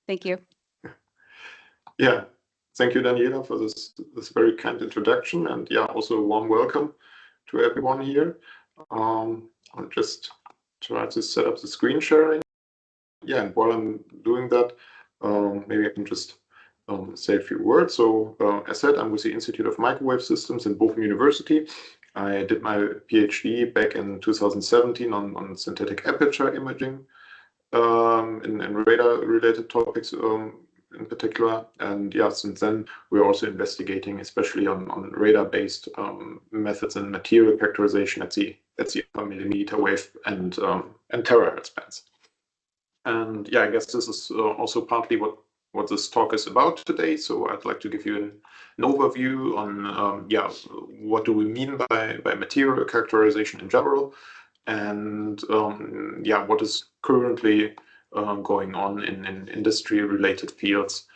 Thank you. Yeah, thank you, Daniela, for this very kind introduction, and yeah, also a warm welcome to everyone here. I'll just try to set up the screen sharing. Yeah, and while I'm doing that, maybe I can just say a few words. So, as said, I'm with the Institute of Microwave Systems in Bochum University. I did my PhD back in 2017 on synthetic aperture imaging in radar-related topics in particular. And yeah, since then, we're also investigating, especially on radar-based methods and material characterization at the upper millimeter wave and terahertz bands. And yeah, I guess this is also partly what this talk is about today. So I'd like to give you an overview on yeah, what do we mean by material characterization in general, and yeah, what is currently going on in industry-related fields,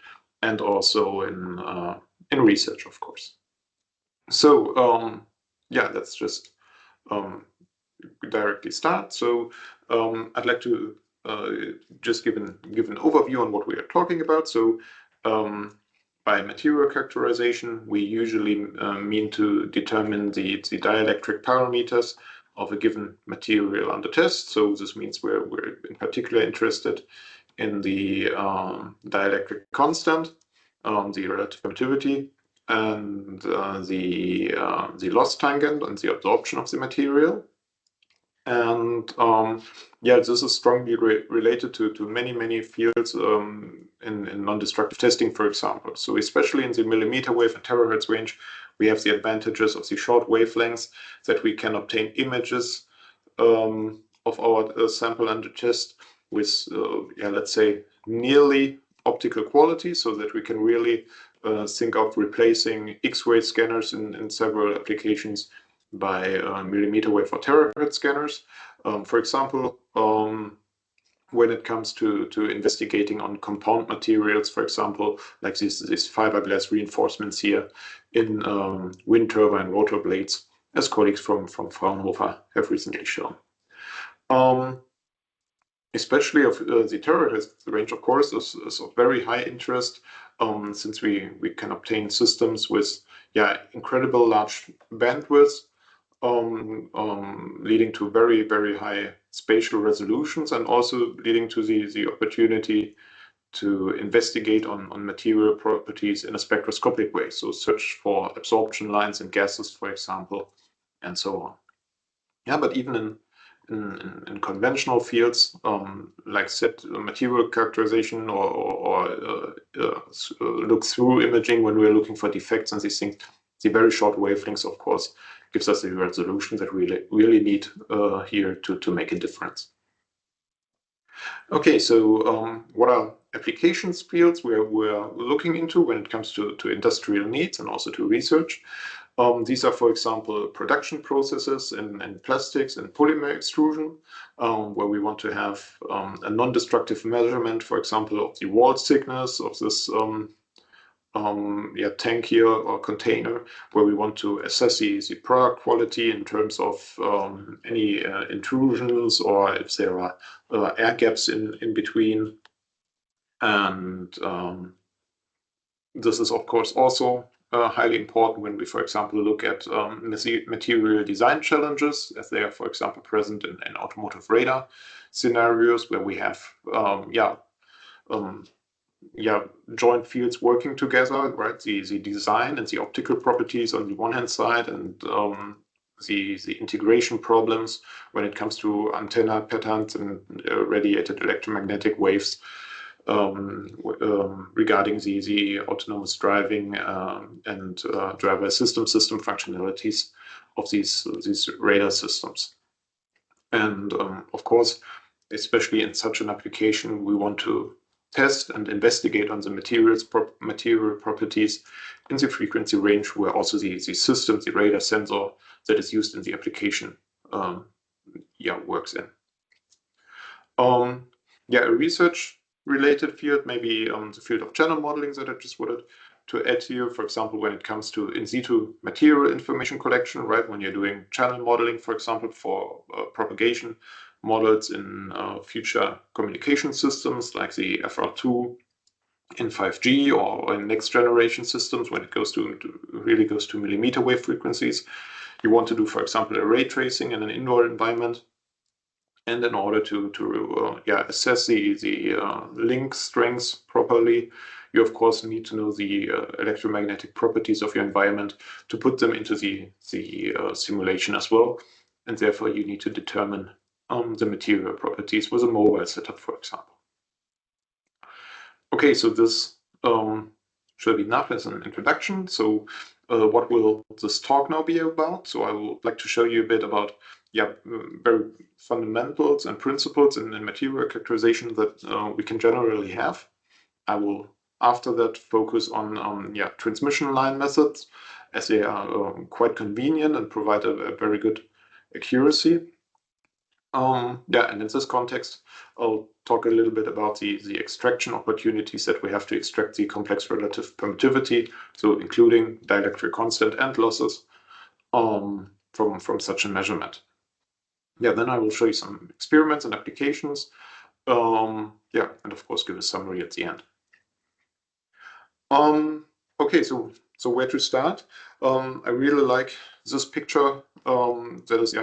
and also in research, of course. So yeah, let's just directly start. So I'd like to just give an overview on what we are talking about. So by material characterization, we usually mean to determine the dielectric parameters of a given material under test. So this means we're in particular interested in the dielectric constant, the relative permittivity, and the loss tangent and the absorption of the material. And yeah, this is strongly related to many fields in non-destructive testing, for example. So especially in the millimeter wave and terahertz range, we have the advantages of the short wavelengths, that we can obtain images of our sample under test with, yeah, let's say, nearly optical quality, so that we can really think of replacing X-ray scanners in several applications by millimeter wave or terahertz scanners. For example, when it comes to investigating on compound materials, for example, like these fiberglass reinforcements here in wind turbine rotor blades, as colleagues from Fraunhofer have recently shown. Especially of the terahertz range, of course, is of very high interest, since we can obtain systems with, yeah, incredible large bandwidth, leading to very high spatial resolutions, and also leading to the opportunity to investigate on material properties in a spectroscopic way. So search for absorption lines in gases, for example, and so on. Yeah, but even in conventional fields, like set material characterization or look through imaging when we're looking for defects and these things, the very short wavelengths, of course, gives us the resolution that we really need here to make a difference. Okay, so what are applications fields we're looking into when it comes to industrial needs and also to research? These are, for example, production processes in plastics and polymer extrusion, where we want to have a non-destructive measurement, for example, of the wall thickness of this yeah, tank here or container, where we want to assess the product quality in terms of any intrusions, or if there are air gaps in between. And this is, of course, also highly important when we, for example, look at material design challenges, as they are, for example, present in automotive radar scenarios, where we have joint fields working together, right? The design and the optical properties on the one hand side, and the integration problems when it comes to antenna patterns and radiated electromagnetic waves, regarding the autonomous driving and driver assistance system functionalities of these radar systems. And of course, especially in such an application, we want to test and investigate on the material properties in the frequency range where also the system, the radar sensor that is used in the application, works in. A research-related field, maybe the field of channel modeling that I just wanted to add here. For example, when it comes to in situ material information collection, right? When you're doing channel modeling, for example, for propagation models in future communication systems like the FR2 in 5G or in next generation systems when it really goes to millimeter wave frequencies. You want to do, for example, a ray tracing in an indoor environment. And in order to assess the link strengths properly, you of course need to know the electromagnetic properties of your environment to put them into the simulation as well. And therefore you need to determine the material properties with a mobile setup, for example. Okay, so this should be enough as an introduction. So what will this talk now be about? So I would like to show you a bit about very fundamentals and principles in material characterization that we can generally have. I will after that focus on transmission line methods, as they are quite convenient and provide a very good accuracy. And in this context, I'll talk a little bit about the extraction opportunities that we have to extract the complex relative permittivity, so including dielectric constant and losses from such a measurement. Then I will show you some experiments and applications. And of course give a summary at the end. Okay, so where to start? I really like this picture. That is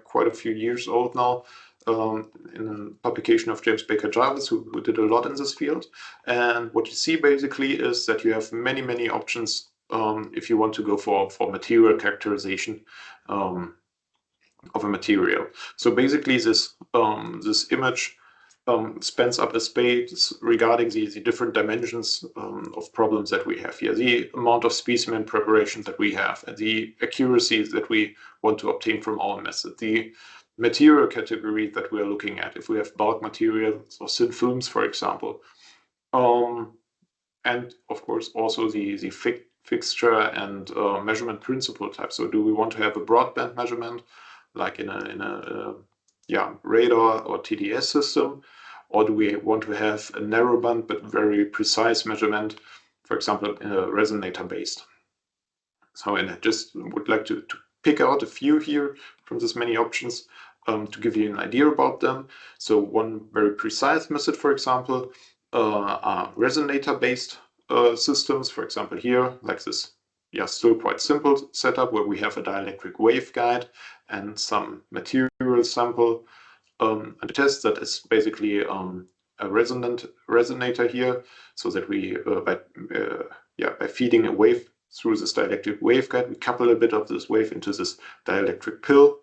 quite a few years old now. In a publication of James Baker Jarvis, who did a lot in this field. And what you see basically is that you have many options if you want to go for material characterization of a material. So basically this image spans up a space regarding the different dimensions of problems that we have here, the amount of specimen preparation that we have, and the accuracy that we want to obtain from our method, the material category that we are looking at, if we have bulk materials or thin films, for example, and of course also the fixture and measurement principle type. So do we want to have a broadband measurement like in a radar or TDS system, or do we want to have a narrowband but very precise measurement, for example, resonator based? So, and I just would like to pick out a few here from this many options to give you an idea about them. So one very precise method, for example, are resonator based systems, for example here, like this still quite simple setup where we have a dielectric waveguide and some material sample and a test that is basically a resonator here, so that we by feeding a wave through this dielectric waveguide, we couple a bit of this wave into this dielectric pill,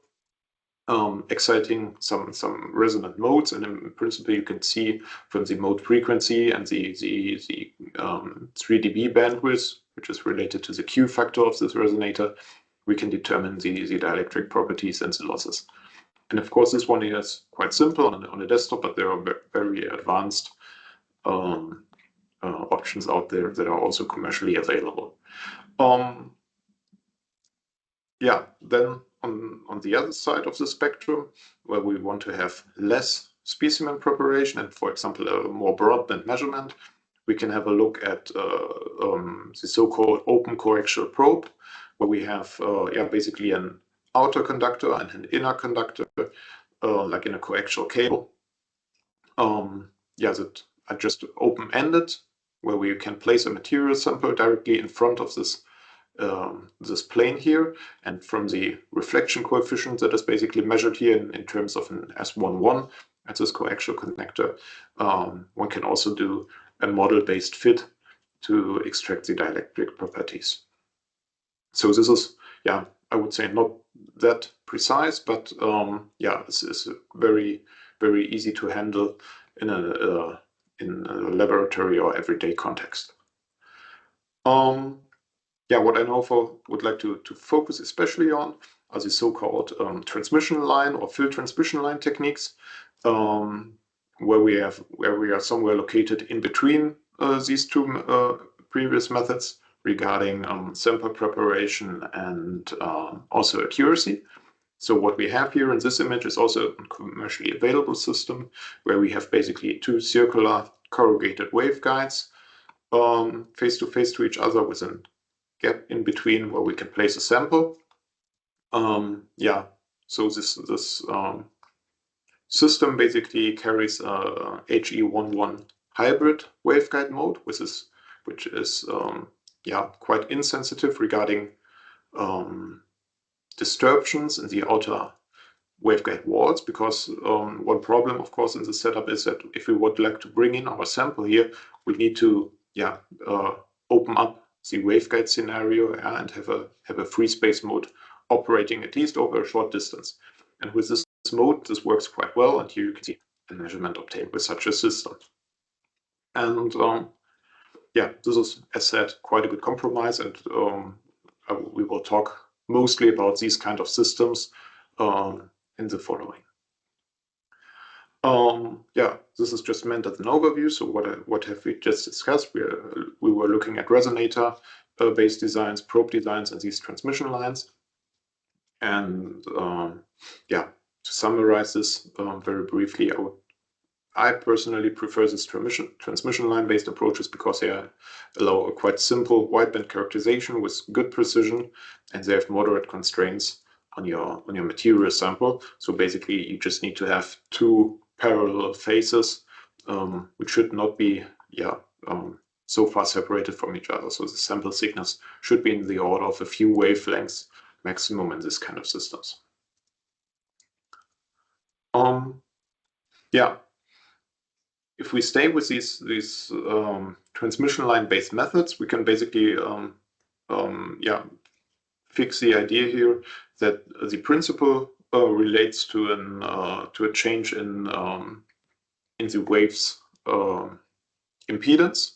exciting some resonant modes, and in principle you can see from the mode frequency and the 3 dB bandwidth, which is related to the Q factor of this resonator, we can determine the dielectric properties and the losses. And of course this one is quite simple on a desktop, but there are very advanced options out there that are also commercially available. Then on the other side of the spectrum, where we want to have less specimen preparation and, for example, a more broadband measurement, we can have a look at the so-called open coaxial probe, where we have basically an outer conductor and an inner conductor, like in a coaxial cable. That are just open-ended, where we can place a material sample directly in front of this plane here, and from the reflection coefficient that is basically measured here in terms of an S11 at this coaxial connector, one can also do a model-based fit to extract the dielectric properties. So this is, I would say not that precise, but this is very easy to handle in a laboratory or everyday context. What I now would like to focus especially on are the so-called transmission line or field transmission line techniques, where we are somewhere located in between these two previous methods regarding sample preparation and also accuracy. So what we have here in this image is also a commercially available system where we have basically two circular corrugated waveguides face to face to each other with a gap in between where we can place a sample. So this system basically carries a HE11 hybrid waveguide mode, which is quite insensitive regarding disturbations in the outer waveguide walls, because one problem, of course, in the setup is that if we would like to bring in our sample here, we need to open up the waveguide scenario and have a free space mode operating at least over a short distance. And with this mode, this works quite well, and here you can see a measurement obtained with such a system. And this is, as said, quite a good compromise, and we will talk mostly about these kind of systems in the following. This is just meant as an overview. So what have we just discussed? We were looking at resonator based designs, probe designs, and these transmission lines. And to summarize this very briefly, I personally prefer this transmission line based approaches because they allow a quite simple wideband characterization with good precision, and they have moderate constraints on your material sample. So basically, you just need to have two parallel phases, which should not be so far separated from each other. So the sample thickness should be in the order of a few wavelengths maximum in this kind of systems. If we stay with these transmission line based methods, we can basically fix the idea here that the principle relates to a change in the wave's impedance.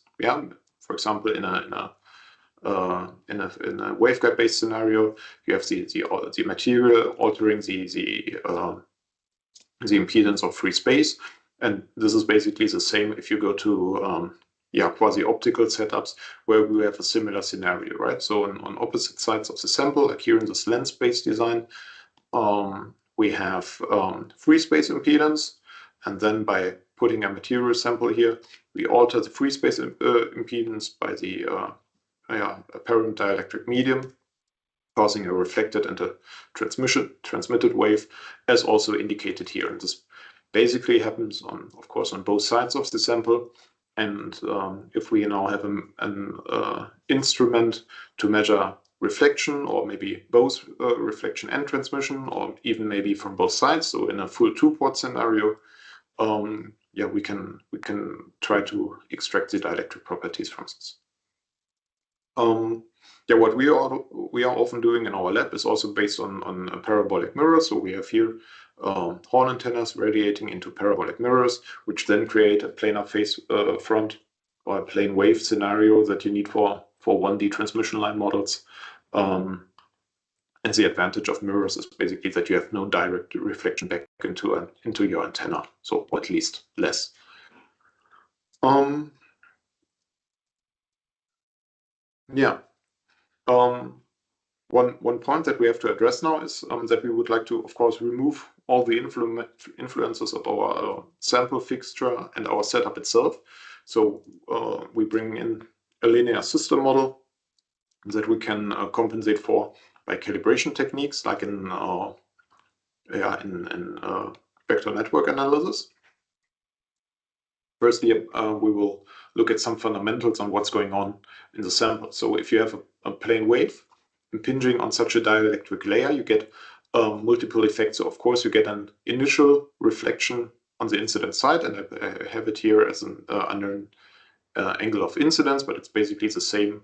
For example, in a waveguide based scenario, you have the material altering the impedance of free space, and this is basically the same if you go to quasi-optical setups where we have a similar scenario, right? So on opposite sides of the sample, like here in this lens-based design, we have free space impedance, and then by putting a material sample here, we alter the free space impedance by the apparent dielectric medium, causing a reflected and a transmitted wave, as also indicated here. And this basically happens of course, on both sides of the sample. And if we now have an instrument to measure reflection, or maybe both reflection and transmission, or even maybe from both sides, so in a full two-port scenario, we can try to extract the dielectric properties from this. What we are often doing in our lab is also based on a parabolic mirror. So we have here horn antennas radiating into parabolic mirrors, which then create a planar phase front or a plane wave scenario that you need for 1D transmission line models. And the advantage of mirrors is basically that you have no direct reflection back into your antenna, so or at least less. One point that we have to address now is that we would like to, of course, remove all the influences of our sample fixture and our setup itself. So we bring in a linear system model that we can compensate for by calibration techniques, like in vector network analysis. Firstly, we will look at some fundamentals on what's going on in the sample. So if you have a plane wave impinging on such a dielectric layer, you get multiple effects. So of course, you get an initial reflection on the incident side, and I have it here as an unknown angle of incidence, but it's basically the same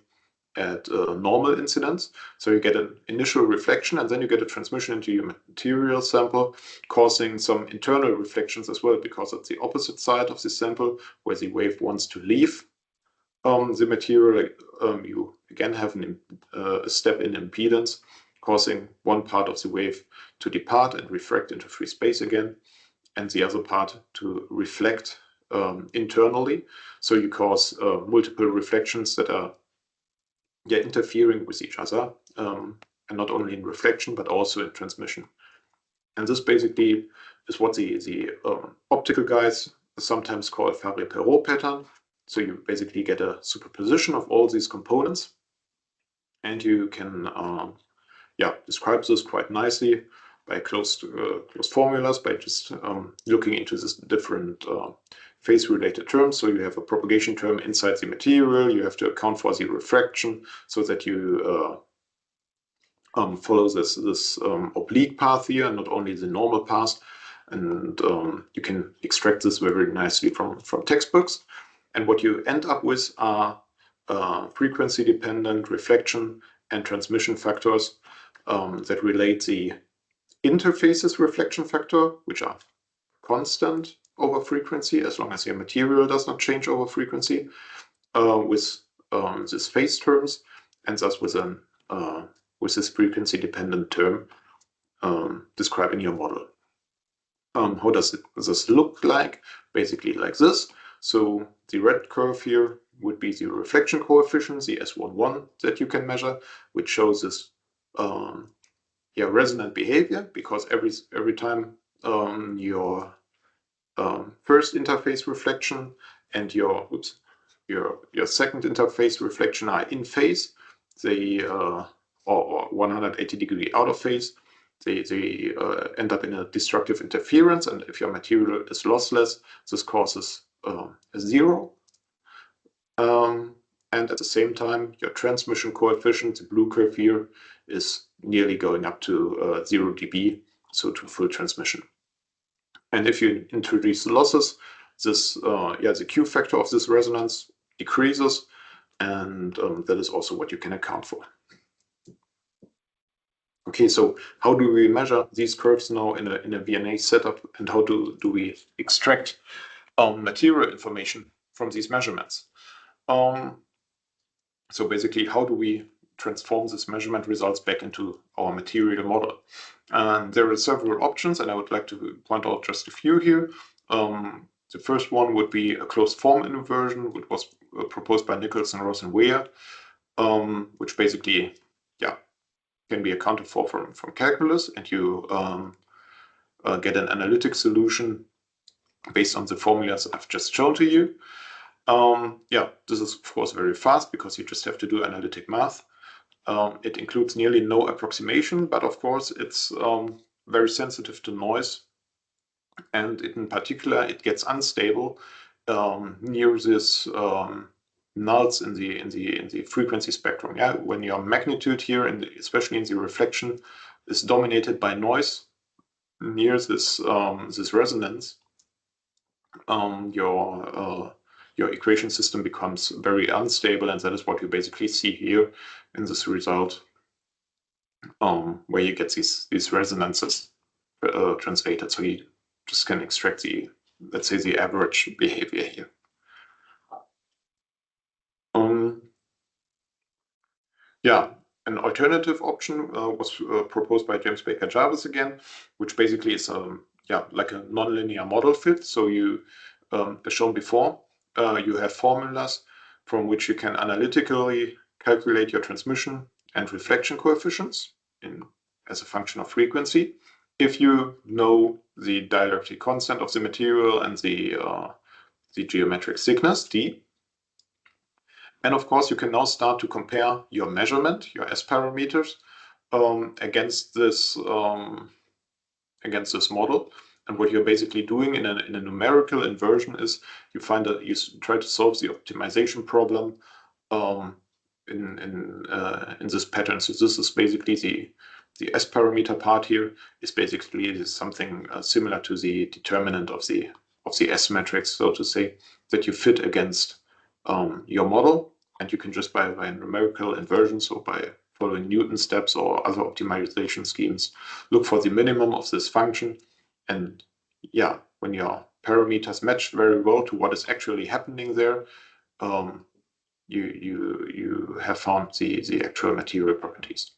at normal incidence. So you get an initial reflection, and then you get a transmission into your material sample, causing some internal reflections as well, because it's the opposite side of the sample where the wave wants to leave the material. You again have a step in impedance, causing one part of the wave to depart and refract into free space again, and the other part to reflect internally. So you cause multiple reflections that are interfering with each other, and not only in reflection but also in transmission. And this basically is what the optical guys sometimes call a Fabry-Perot pattern. So you basically get a superposition of all these components, and you can describe this quite nicely by closed formulas, by just looking into these different phase-related terms. So you have a propagation term inside the material. You have to account for the refraction so that you follow this oblique path here, and not only the normal path. And you can extract this very nicely from textbooks. And what you end up with are frequency-dependent reflection and transmission factors that relate the interface's reflection factor, which are constant over frequency as long as your material does not change over frequency, with these phase terms, and thus with this frequency-dependent term describing your model. How does this look like? Basically like this. So the red curve here would be the reflection coefficient, the S11 that you can measure, which shows this resonant behavior, because every time your first interface reflection and your second interface reflection are in phase, they or 180 degree out of phase, they end up in a destructive interference, and if your material is lossless, this causes a zero. And at the same time, your transmission coefficient, the blue curve here, is nearly going up to 0 dB, so to full transmission. And if you introduce losses, this the Q factor of this resonance decreases, and that is also what you can account for. Okay, so how do we measure these curves now in a VNA setup, and how do we extract material information from these measurements? So basically, how do we transform this measurement results back into our material model? And there are several options, and I would like to point out just a few here. The first one would be a closed form inversion, which was proposed by Nichols and Ross and Weir, which basically, can be accounted for from calculus, and you get an analytic solution based on the formulas I've just shown to you. This is of course very fast because you just have to do analytic math. It includes nearly no approximation, but of course it's very sensitive to noise, and in particular it gets unstable near this nulls in the frequency spectrum. When your magnitude here, especially in the reflection, is dominated by noise near this resonance, your equation system becomes very unstable, and that is what you basically see here in this result, where you get these resonances translated. So you just can extract let's say the average behavior here. An alternative option was proposed by James Baker Jarvis again, which basically is like a nonlinear model fit. So you, as shown before, you have formulas from which you can analytically calculate your transmission and reflection coefficients as a function of frequency. If you know the dielectric constant of the material and the geometric thickness, D. And of course, you can now start to compare your measurement, your S parameters, against this model. And what you're basically doing in a numerical inversion is you try to solve the optimization problem in this pattern. So this is basically the S parameter part here is basically something similar to the determinant of the S matrix, so to say, that you fit against your model. And you can just by numerical inversion, so by following Newton steps or other optimization schemes, look for the minimum of this function. And when your parameters match very well to what is actually happening there, you have found the actual material properties.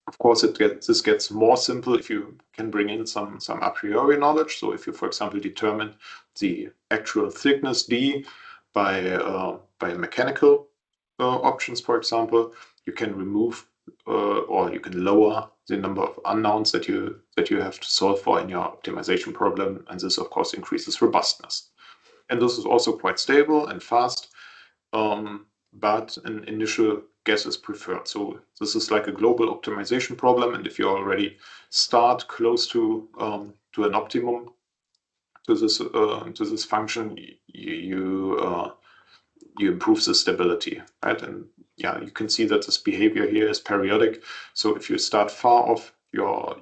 Of course, this gets more simple if you can bring in some a priori knowledge. So if you, for example, determine the actual thickness D by mechanical options, for example, you can remove or you can lower the number of unknowns that you have to solve for in your optimization problem, and this of course increases robustness. And this is also quite stable and fast, but an initial guess is preferred. So this is like a global optimization problem, and if you already start close to an optimum, this function, you improve the stability, right? And yeah, you can see that this behavior here is periodic. So if you start far off your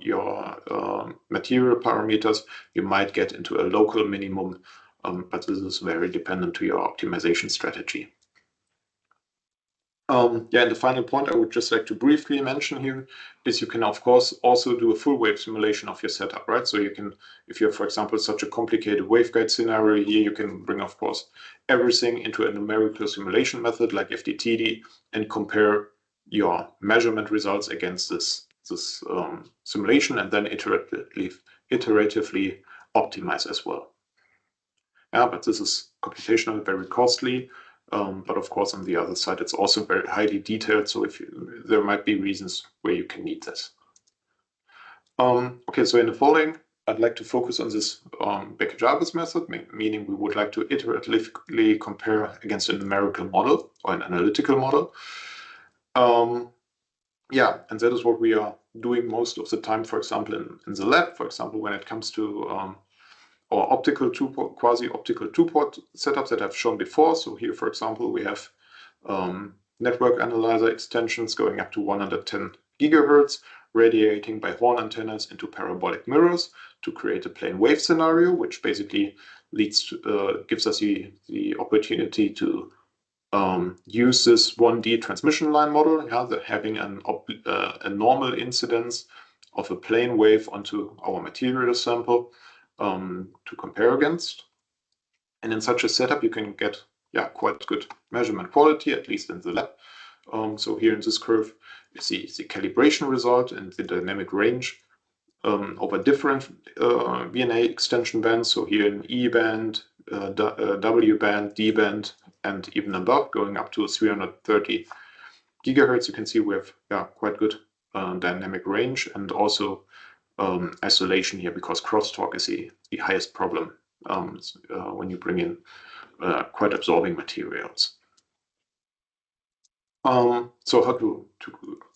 material parameters, you might get into a local minimum, but this is very dependent to your optimization strategy. Yeah, and the final point I would just like to briefly mention here is you can, of course, also do a full wave simulation of your setup, right? So you can, if you have, for example, such a complicated waveguide scenario here, you can bring, of course, everything into a numerical simulation method like FDTD and compare your measurement results against this simulation and then iteratively optimize as well. Yeah, but this is computationally very costly. But of course, on the other side, it's also very highly detailed. So there might be reasons where you can need this. Okay, so in the following, I'd like to focus on this Becker-Jarvis method, meaning we would like to iteratively compare against a numerical model or an analytical model. Yeah, and that is what we are doing most of the time, for example, in the lab, for example, when it comes to our optical two-port, quasi-optical two-port setups that I've shown before. So here, for example, we have network analyzer extensions going up to 110 gigahertz, radiating by horn antennas into parabolic mirrors to create a plane wave scenario, which basically leads to, gives us the opportunity to use this 1D transmission line model, yeah, having a normal incidence of a plane wave onto our material sample to compare against. And in such a setup, you can get quite good measurement quality, at least in the lab. So here in this curve, you see the calibration result and the dynamic range over different VNA extension bands. So here in E band, W band, D band, and even above, going up to 330 gigahertz. You can see we have quite good dynamic range and also isolation here, because crosstalk is the highest problem when you bring in quite absorbing materials. So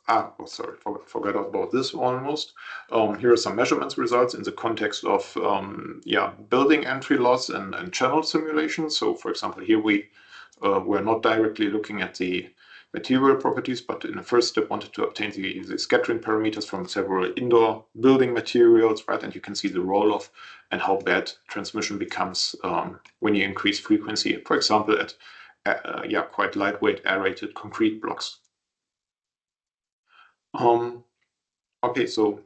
how sorry, forgot about this almost. Here are some measurements results in the context of building entry loss and channel simulation. So for example, here we're not directly looking at the material properties, but in the first step wanted to obtain the scattering parameters from several indoor building materials, right? And you can see the roll-off and how bad transmission becomes when you increase frequency, for example, at quite lightweight aerated concrete blocks. Okay, so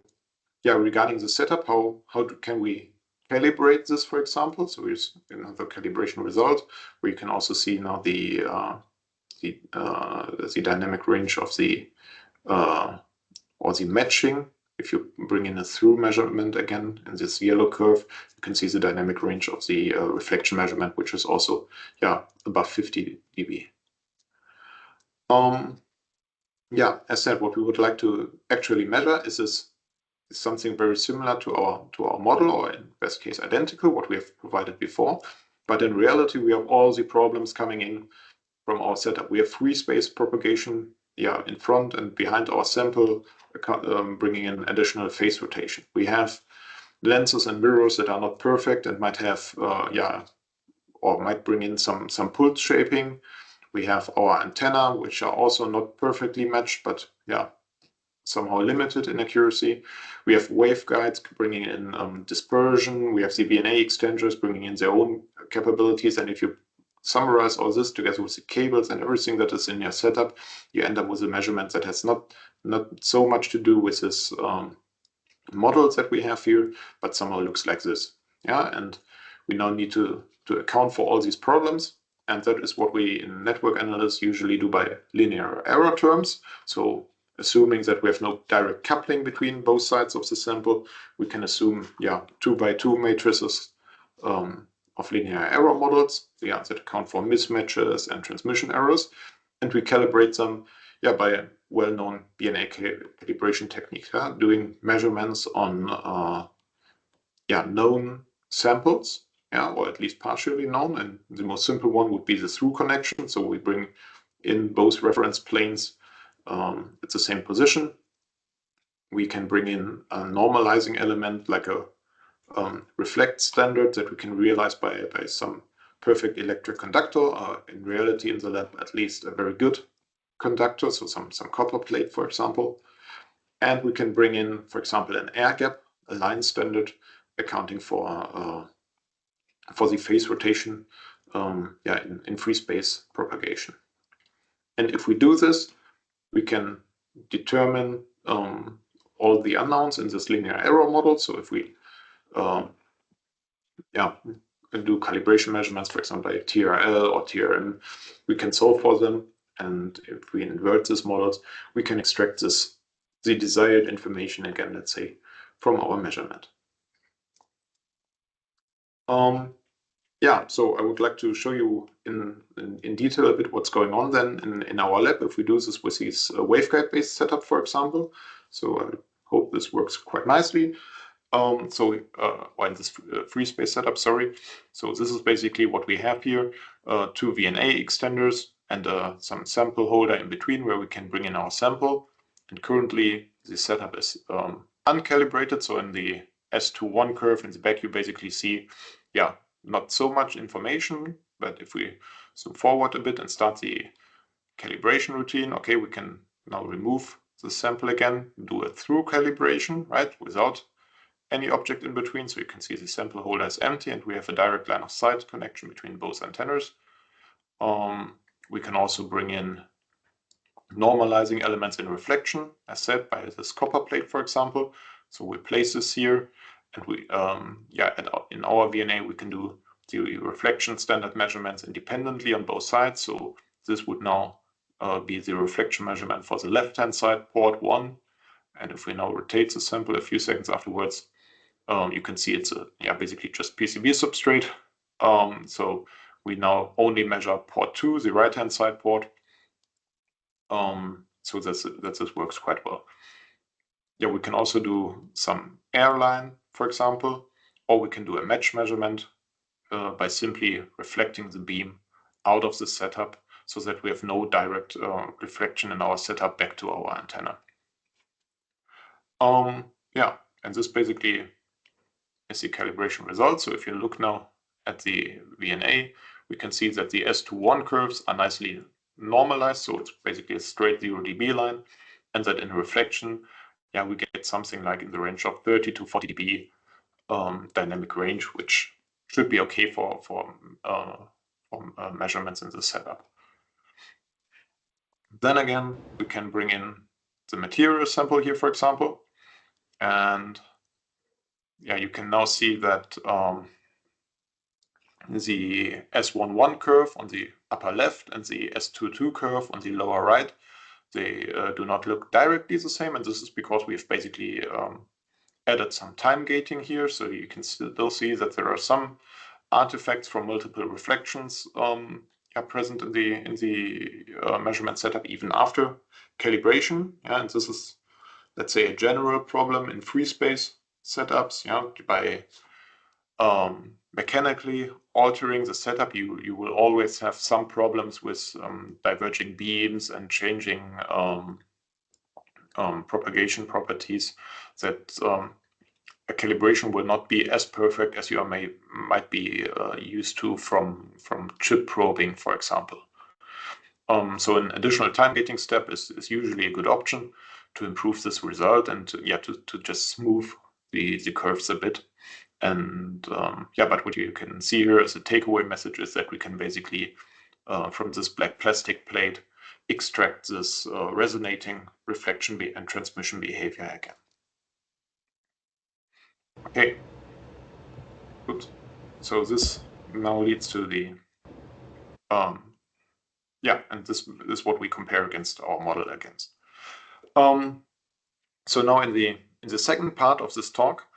regarding the setup, how can we calibrate this, for example? So here's another calibration result where you can also see now the dynamic range of or the matching. If you bring in a through measurement again in this yellow curve, you can see the dynamic range of the reflection measurement, which is also above 50 dB. As said, what we would like to actually measure is something very similar to our model, or in best case identical, what we have provided before. But in reality, we have all the problems coming in from our setup. We have free space propagation in front and behind our sample, bringing in additional phase rotation. We have lenses and mirrors that are not perfect and might have or might bring in some pulse shaping. We have our antenna, which are also not perfectly matched, but somehow limited in accuracy. We have waveguides bringing in dispersion. We have the VNA extenders bringing in their own capabilities. And if you summarize all this together with the cables and everything that is in your setup, you end up with a measurement that has not so much to do with this models that we have here, but somehow looks like this. And we now need to account for all these problems. And that is what we in network analysis usually do by linear error terms. So assuming that we have no direct coupling between both sides of the sample, we can assume 2x2 matrices of linear error models that account for mismatches and transmission errors. And we calibrate them by a well-known VNA calibration technique, doing measurements on known samples, or at least partially known. And the most simple one would be the through connection. So we bring in both reference planes at the same position. We can bring in a normalizing element like a reflect standard that we can realize by some perfect electric conductor, or in reality in the lab at least a very good conductor, so some copper plate, for example. And we can bring in, for example, an air gap, a line standard, accounting for the phase rotation in free space propagation. And if we do this, we can determine all the unknowns in this linear error model. So if we do calibration measurements, for example, by TRL or TRM, we can solve for them. And if we invert these models, we can extract the desired information again, let's say, from our measurement. So I would like to show you in detail a bit what's going on then in our lab if we do this with these waveguide-based setup, for example. So I hope this works quite nicely. In this free space setup, sorry. So this is basically what we have here, two VNA extenders and some sample holder in between where we can bring in our sample. And currently the setup is uncalibrated. So in the S21 curve in the back, you basically see, not so much information, but if we zoom forward a bit and start the calibration routine, okay, we can now remove the sample again, do a through calibration, right, without any object in between. So you can see the sample holder is empty and we have a direct line of sight connection between both antennas. We can also bring in normalizing elements in reflection, as said, by this copper plate, for example. So we place this here, and we, in our VNA, we can do the reflection standard measurements independently on both sides. So this would now be the reflection measurement for the left-hand side, port 1. And if we now rotate the sample a few seconds afterwards, you can see it's basically just PCB substrate. So we now only measure port 2, the right-hand side port. So that this works quite well. We can also do some airline, for example, or we can do a match measurement by simply reflecting the beam out of the setup so that we have no direct reflection in our setup back to our antenna. And this basically is the calibration result. So if you look now at the VNA, we can see that the S21 curves are nicely normalized. So it's basically a straight 0 dB line, and that in reflection, we get something like in the range of 30 to 40 dB dynamic range, which should be okay for measurements in the setup. Then again, we can bring in the material sample here, for example, and you can now see that the S11 curve on the upper left and the S22 curve on the lower right, they do not look directly the same, and this is because we've basically added some time gating here. So you can still see that there are some artifacts from multiple reflections present in the measurement setup even after calibration. And this is, let's say, a general problem in free space setups. By mechanically altering the setup, you will always have some problems with diverging beams and changing propagation properties that a calibration will not be as perfect as you might be used to from chip probing, for example. So an additional time gating step is usually a good option to improve this result and to just smooth the curves a bit. And but what you can see here as a takeaway message is that we can basically from this black plastic plate extract this resonating reflection and transmission behavior again. Okay. Oops. So this now leads to the and this is what we compare against our model against. So now in the second part of this talk,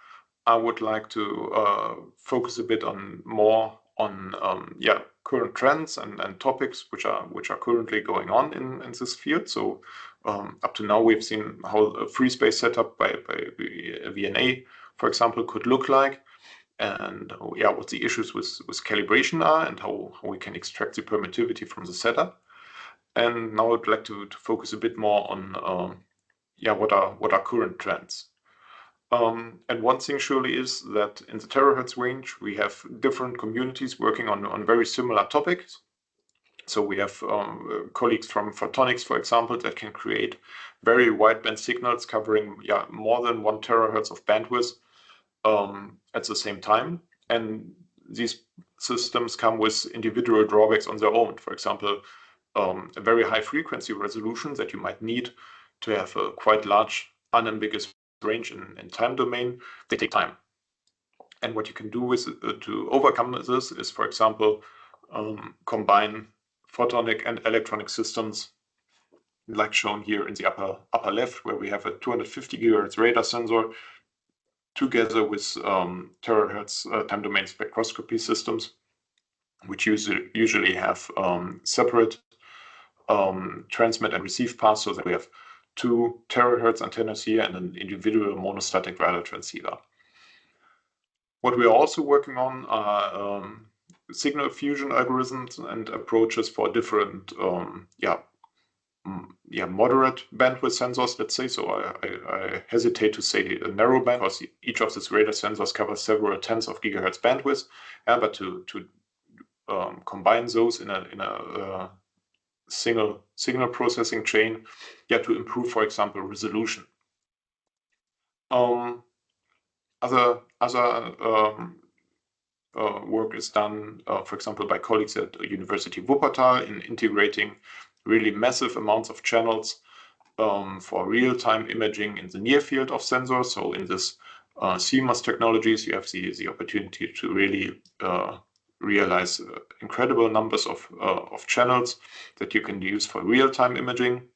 I would like to focus a bit more on current trends and topics which are currently going on in this field. So up to now we've seen how a free space setup by VNA, for example, could look like, and what the issues with calibration are, and how we can extract the permittivity from the setup. And now I'd like to focus a bit more on what are current trends. And one thing surely is that in the terahertz range, we have different communities working on very similar topics. So we have colleagues from photonics, for example, that can create very wideband signals covering more than 1 terahertz of bandwidth at the same time. And these systems come with individual drawbacks on their own. For example, a very high frequency resolution that you might need to have a quite large unambiguous range in time domain, they take time. And what you can do with to overcome this is, for example, combine photonic and electronic systems, like shown here in the upper left, where we have a 250 gigahertz radar sensor together with terahertz time domain spectroscopy systems, which usually have separate transmit and receive paths, so that we have 2 terahertz antennas here and an individual monostatic radar transceiver. What we are also working on are signal fusion algorithms and approaches for different moderate bandwidth sensors, let's say. So I hesitate to say a narrow band, because each of these radar sensors covers several tens of gigahertz bandwidth. But to combine those in a single signal processing chain, to improve, for example, resolution. Other work is done, for example, by colleagues at University of Wuppertal in integrating really massive amounts of channels for real-time imaging in the near field of sensors. So in this CMOS technologies, you have the opportunity to really realize incredible numbers of channels that you can use for real-time imaging.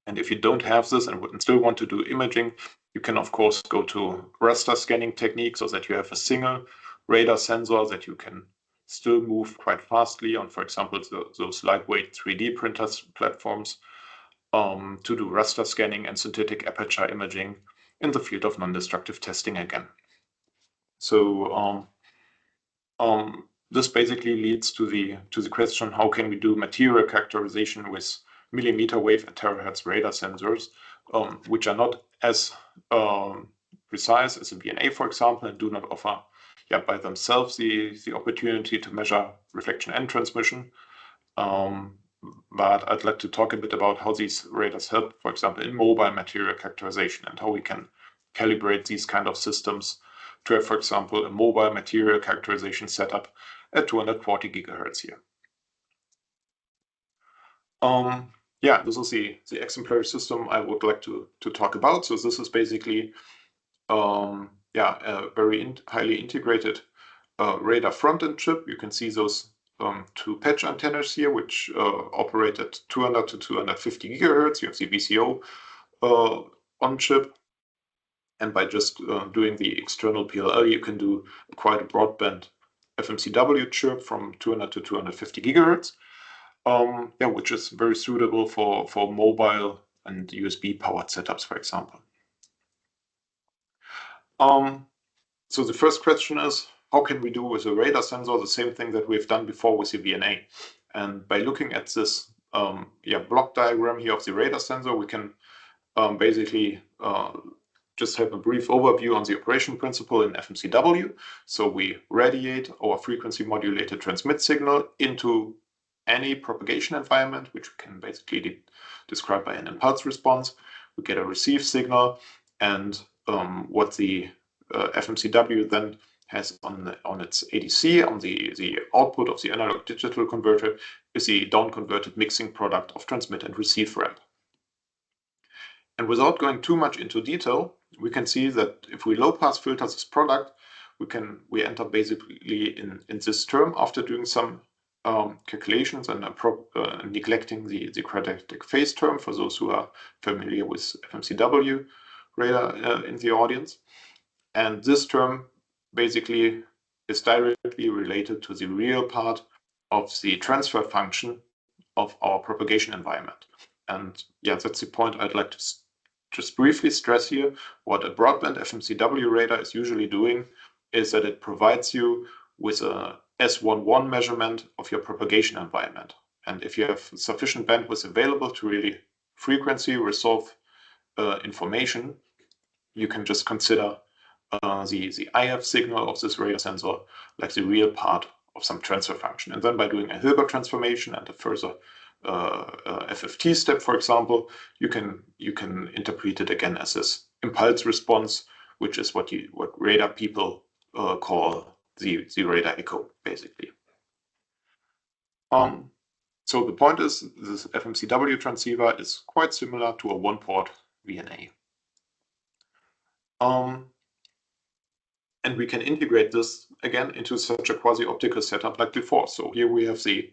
And if you don't have this and still want to do imaging, you can of course go to raster scanning techniques, so that you have a single radar sensor that you can still move quite fastly on, for example, those lightweight 3D printers platforms to do raster scanning and synthetic aperture imaging in the field of non-destructive testing again. So this basically leads to the question: how can we do material characterization with millimeter wave and terahertz radar sensors, which are not as precise as a VNA, for example, and do not offer by themselves the opportunity to measure reflection and transmission. But I'd like to talk a bit about how these radars help, for example, in mobile material characterization, and how we can calibrate these kind of systems to have, for example, a mobile material characterization setup at 240 gigahertz here. This is the exemplary system I would like to talk about. So this is basically a very highly integrated radar front-end chip. You can see those 2 patch antennas here, which operate at 200 to 250 gigahertz. You have the VCO on chip. And by just doing the external PLL, you can do quite a broadband FMCW chip from 200 to 250 gigahertz, which is very suitable for mobile and USB powered setups, for example. So the first question is, how can we do with a radar sensor the same thing that we've done before with the VNA? And by looking at this block diagram here of the radar sensor, we can basically just have a brief overview on the operation principle in FMCW. So we radiate our frequency modulated transmit signal into any propagation environment, which we can basically describe by an impulse response. We get a receive signal, and what the FMCW then has on its ADC, on the output of the analog digital converter, is the down-converted mixing product of transmit and receive ramp. And without going too much into detail, we can see that if we low-pass filter this product, we enter basically in this term after doing some calculations and neglecting the quadratic phase term for those who are familiar with FMCW radar in the audience. And this term basically is directly related to the real part of the transfer function of our propagation environment. And that's the point I'd like to just briefly stress here. What a broadband FMCW radar is usually doing is that it provides you with a S11 measurement of your propagation environment. And if you have sufficient bandwidth available to really frequency resolve information, you can just consider the IF signal of this radar sensor like the real part of some transfer function. And then by doing a Hilbert transformation and a further FFT step, for example, you can interpret it again as this impulse response, which is what radar people call the radar echo, basically. So the point is, this FMCW transceiver is quite similar to a one-port VNA. And we can integrate this again into such a quasi-optical setup like before. So here we have the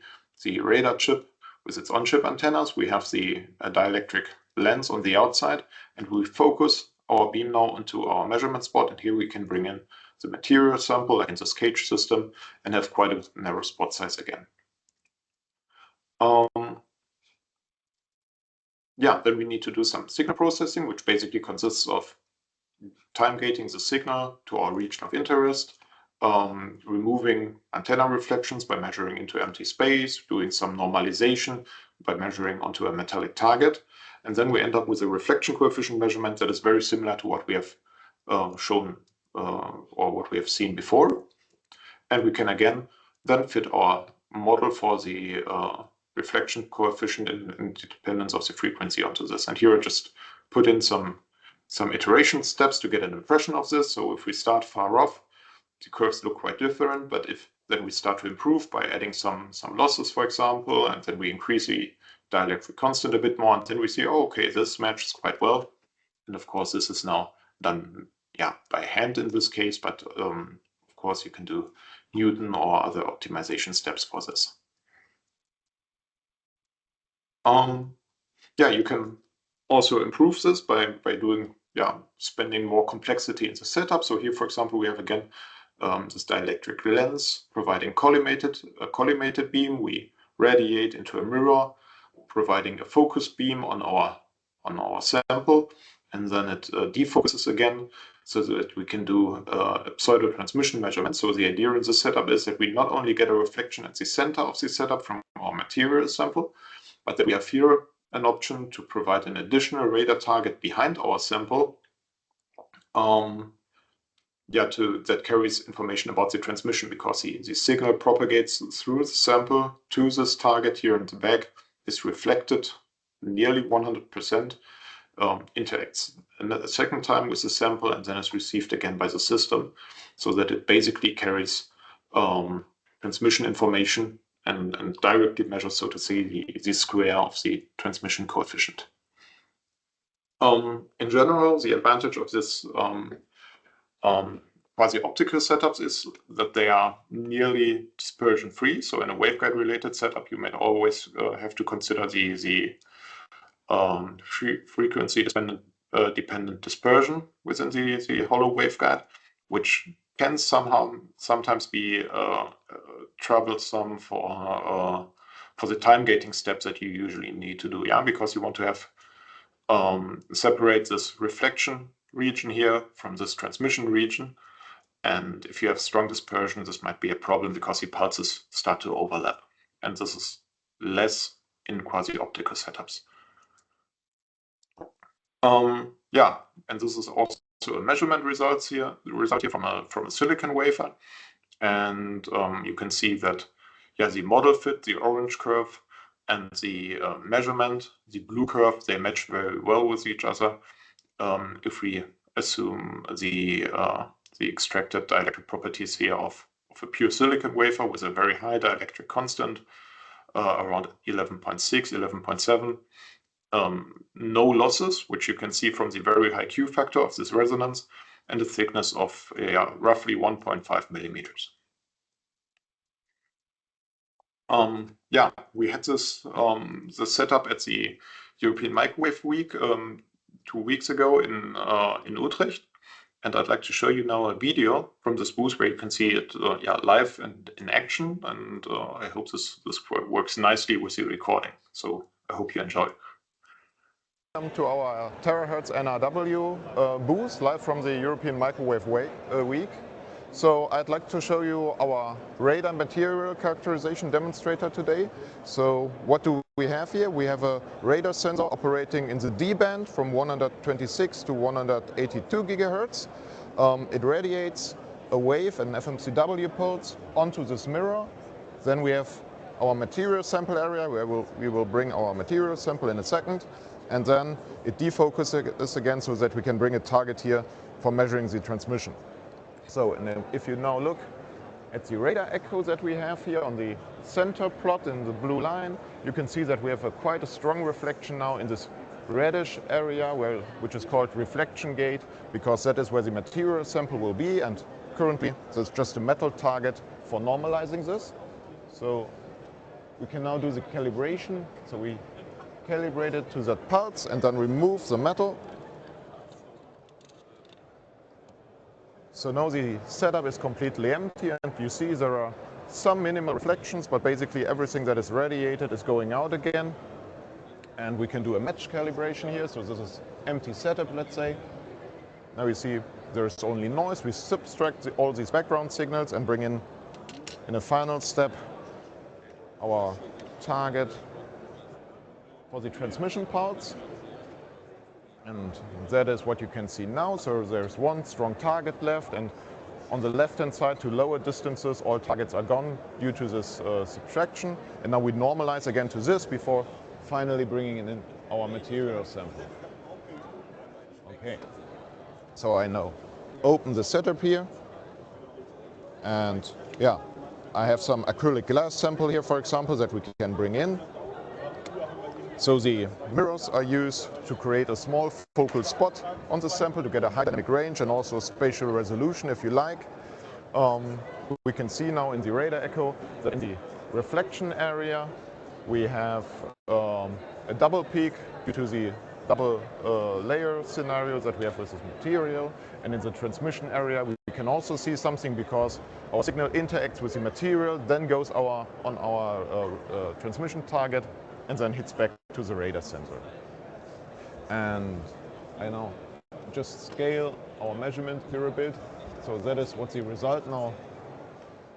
radar chip with its on-chip antennas. We have the dielectric lens on the outside, and we focus our beam now onto our measurement spot. And here we can bring in the material sample, like in this cage system, and have quite a narrow spot size again. Yeah, then we need to do some signal processing, which basically consists of time gating the signal to our region of interest, removing antenna reflections by measuring into empty space, doing some normalization by measuring onto a metallic target. And then we end up with a reflection coefficient measurement that is very similar to what we have shown or what we have seen before. And we can again then fit our model for the reflection coefficient in dependence of the frequency onto this. And here I just put in some iteration steps to get an impression of this. So if we start far off, the curves look quite different, but if then we start to improve by adding some losses, for example, and then we increase the dielectric constant a bit more, and then we see, oh, okay, this matches quite well. And of course, this is now done, yeah, by hand in this case, but of course you can do Newton or other optimization steps for this. Yeah, you can also improve this by doing, yeah, spending more complexity in the setup. So here, for example, we have again this dielectric lens providing a collimated beam. We radiate into a mirror, providing a focus beam on our sample, and then it defocuses again so that we can do a pseudo transmission measurement. So the idea in the setup is that we not only get a reflection at the center of the setup from our material sample, but that we have here an option to provide an additional radar target behind our sample, that carries information about the transmission, because the signal propagates through the sample to this target here in the back, is reflected nearly 100%, interacts a second time with the sample, and then is received again by the system, so that it basically carries transmission information and directly measures, so to say, the square of the transmission coefficient. In general, the advantage of this quasi-optical setups is that they are nearly dispersion-free. So in a waveguide-related setup, you might always have to consider the frequency-dependent dispersion within the hollow waveguide, which can sometimes be troublesome for the time gating steps that you usually need to do, because you want to have separate this reflection region here from this transmission region. And if you have strong dispersion, this might be a problem because the pulses start to overlap. And this is less in quasi-optical setups. And this is also a measurement result here from a silicon wafer. And you can see that, the model fit, the orange curve, and the measurement, the blue curve, they match very well with each other. If we assume the extracted dielectric properties here of a pure silicon wafer with a very high dielectric constant, around 11.6, 11.7, no losses, which you can see from the very high Q factor of this resonance, and a thickness of roughly 1.5 millimeters. We had this the setup at the European Microwave Week 2 weeks ago in Utrecht, and I'd like to show you now a video from this booth where you can see it live and in action, and I hope this works nicely with the recording. So I hope you enjoy. Welcome to our Terahertz NRW booth, live from the European Microwave Week. So I'd like to show you our radar material characterization demonstrator today. So what do we have here? We have a radar sensor operating in the D band from 126 to 182 gigahertz. It radiates a wave, an FMCW pulse, onto this mirror. Then we have our material sample area, where we will bring our material sample in a second. And then it defocuses again so that we can bring a target here for measuring the transmission. So if you now look at the radar echo that we have here on the center plot in the blue line, you can see that we have quite a strong reflection now in this reddish area, which is called reflection gate, because that is where the material sample will be, and currently there's just a metal target for normalizing this. So we can now do the calibration. So we calibrate it to that pulse and then remove the metal. So now the setup is completely empty, and you see there are some minimal reflections, but basically everything that is radiated is going out again. And we can do a match calibration here. So this is empty setup, let's say. Now you see there's only noise. We subtract all these background signals and bring in a final step, our target for the transmission pulse. And that is what you can see now. So there's one strong target left, and on the left-hand side, to lower distances, all targets are gone due to this subtraction. And now we normalize again to this before finally bringing in our material sample. Okay, so I now open the setup here, and yeah, I have some acrylic glass sample here, for example, that we can bring in. So the mirrors are used to create a small focal spot on the sample to get a high dynamic range and also spatial resolution, if you like. We can see now in the radar echo that in the reflection area we have a double peak due to the double layer scenario that we have with this material. And in the transmission area we can also see something, because our signal interacts with the material, then goes on our transmission target, and then hits back to the radar sensor. And I now just scale our measurement here a bit. So that is what the result now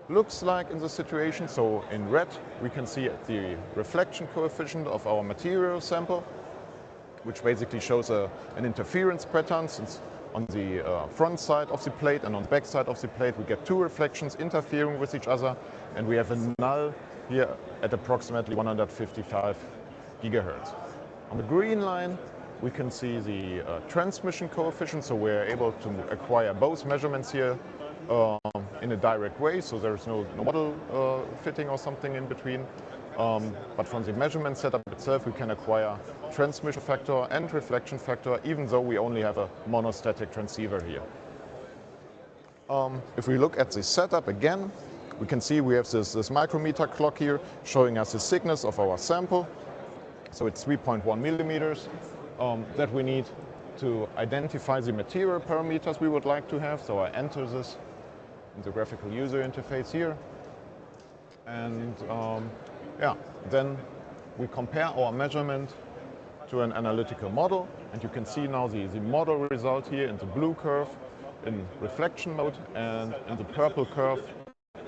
looks like in the situation. So in red we can see the reflection coefficient of our material sample, which basically shows an interference pattern, since on the front side of the plate and on the back side of the plate we get two reflections interfering with each other, and we have a null here at approximately 155 gigahertz. On the green line we can see the transmission coefficient, so we're able to acquire both measurements here in a direct way, so there's no model fitting or something in between. But from the measurement setup itself we can acquire transmission factor and reflection factor, even though we only have a monostatic transceiver here. If we look at the setup again, we can see we have this micrometer clock here showing us the thickness of our sample. So it's 3.1 millimeters that we need to identify the material parameters we would like to have. So I enter this in the graphical user interface here. And yeah, then we compare our measurement to an analytical model. And you can see now the model result here in the blue curve in reflection mode, and in the purple curve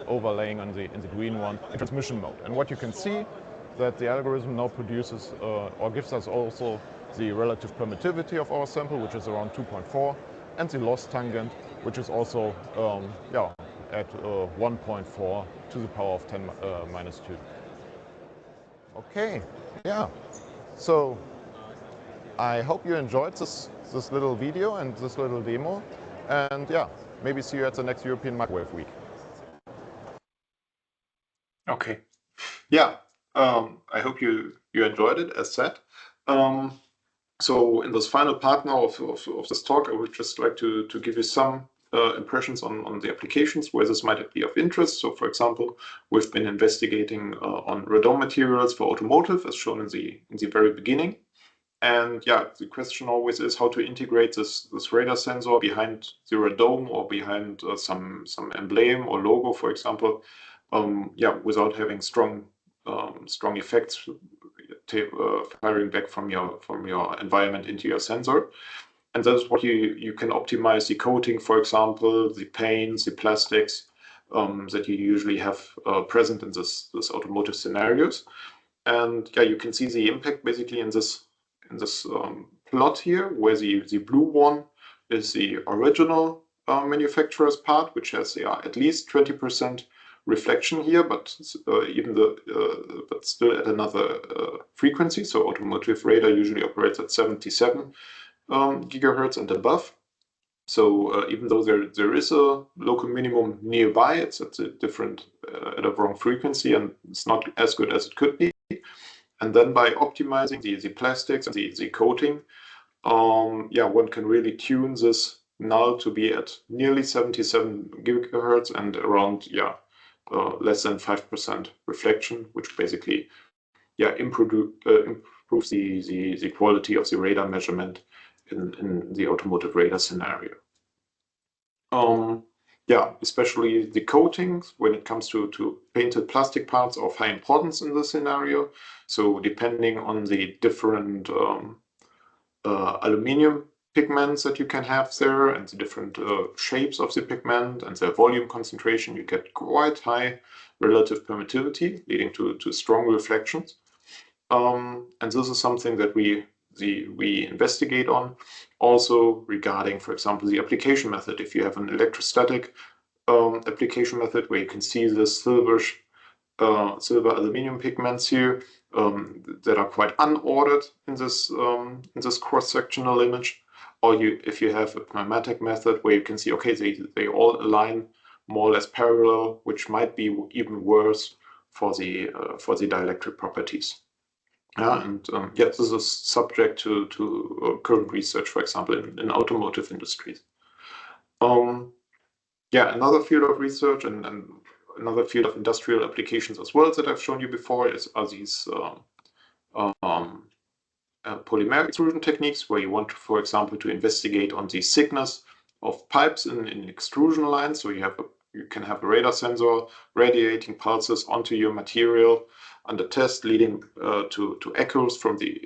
overlaying in the green one in transmission mode. And what you can see, that the algorithm now produces or gives us also the relative permittivity of our sample, which is around 2.4, and the loss tangent, which is also at 1.4 to the power of 10 minus 2. Okay, yeah. So I hope you enjoyed this little video and this little demo, and yeah, maybe see you at the next European Microwave Week. Okay. Yeah. I hope you enjoyed it, as said. So in this final part now of this talk, I would just like to give you some impressions on the applications where this might be of interest. So for example, we've been investigating on radome materials for automotive, as shown in the very beginning. And yeah, the question always is how to integrate this radar sensor behind the radome or behind some emblem or logo, for example, without having strong effects firing back from your environment into your sensor. And that is what you can optimize the coating, for example, the paints, the plastics that you usually have present in this automotive scenarios. And yeah, you can see the impact basically in this plot here, where the blue one is the original manufacturer's part, which has at least 20% reflection here, but but still at another frequency. So automotive radar usually operates at 77 gigahertz and above. So even though there is a local minimum nearby, it's at a different at a wrong frequency, and it's not as good as it could be. And then by optimizing the plastics and the coating, one can really tune this null to be at nearly 77 gigahertz and around less than 5% reflection, which basically improves the quality of the radar measurement in the automotive radar scenario. Especially the coatings when it comes to painted plastic parts are of high importance in this scenario. So depending on the different aluminium pigments that you can have there and the different shapes of the pigment and their volume concentration, you get quite high relative permittivity, leading to strong reflections. And this is something that we investigate on. Also regarding, for example, the application method. If you have an electrostatic application method where you can see the silver aluminium pigments here that are quite unordered in this cross-sectional image, or if you have a pneumatic method where you can see, okay, they all align more or less parallel, which might be even worse for the dielectric properties. This is subject to current research, for example, in automotive industries. Another field of research and another field of industrial applications as well that I've shown you before are these polymer extrusion techniques, where you want, for example, to investigate on the thickness of pipes in extrusion lines. So you can have a radar sensor radiating pulses onto your material under test, leading to echoes from the